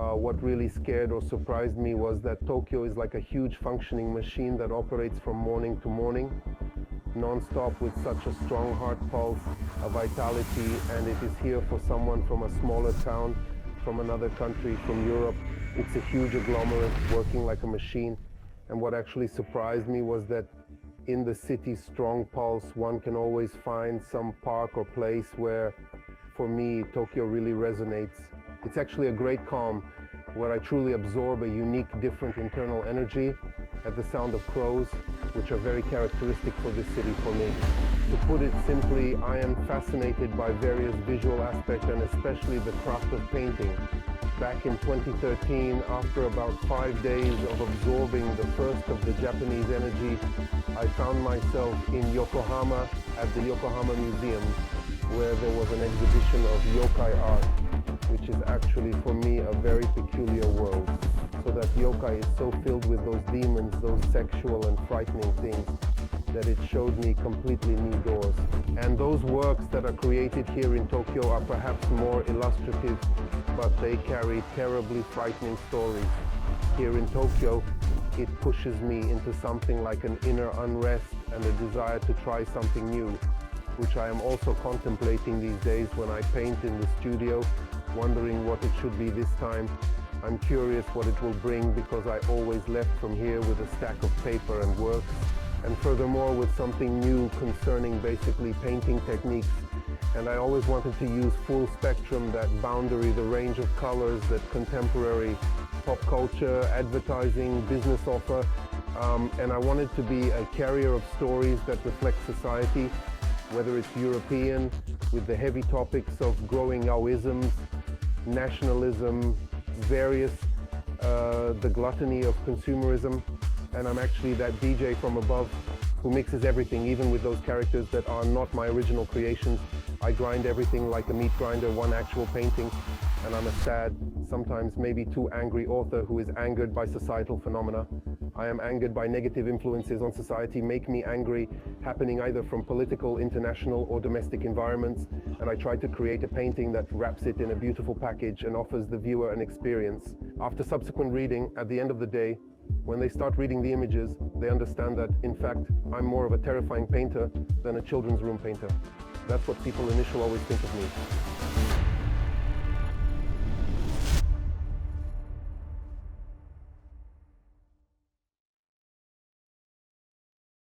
What really scared or surprised me was that Tokyo is like a huge functioning machine that operates from morning to morning, non-stop, with such a strong heart pulse, a vitality, and it is here for someone from a smaller town, from another country, from Europe. It's a huge agglomerate working like a machine. And what actually surprised me was that in the city's strong pulse, one can always find some park or place where, for me, Tokyo really resonates. It's actually a great calm where I truly absorb a unique, different internal energy at the sound of crows, which are very characteristic for this city for me. To put it simply, I am fascinated by various visual aspects and especially the craft of painting. Back in 2013, after about 5 days of absorbing the first of the Japanese energy, I found myself in Yokohama at the Yokohama Museum, where there was an exhibition of yokai art, which is actually for me a very peculiar world. So that yokai is so filled with those demons, those sexual and frightening things, that it showed me completely new doors. And those works that are created here in Tokyo are perhaps more illustrative, but they carry terribly frightening stories. Here in Tokyo, it pushes me into something like an inner unrest and a desire to try something new, which I am also contemplating these days when I paint in the studio, wondering what it should be this time. I'm curious what it will bring, because I always left from here with a stack of paper and works, and furthermore with something new concerning basically painting techniques. And I always wanted to use full spectrum, that boundary, the range of colors that contemporary pop culture, advertising, business offer. And I wanted to be a carrier of stories that reflect society, whether it's European, with the heavy topics of growing Aoisms, nationalism, various, the gluttony of consumerism. And I'm actually that DJ from above who mixes everything, even with those characters that are not my original creations. I grind everything like a meat grinder, one actual painting, and I'm a sad, sometimes maybe too angry author who is angered by societal phenomena. I am angered by negative influences on society, make me angry, happening either from political, international, or domestic environments, and I try to create a painting that wraps it in a beautiful package and offers the viewer an experience. After subsequent reading, at the end of the day, when they start reading the images, they understand that, in fact, I'm more of a terrifying painter than a children's room painter. That's what people initially always think of me.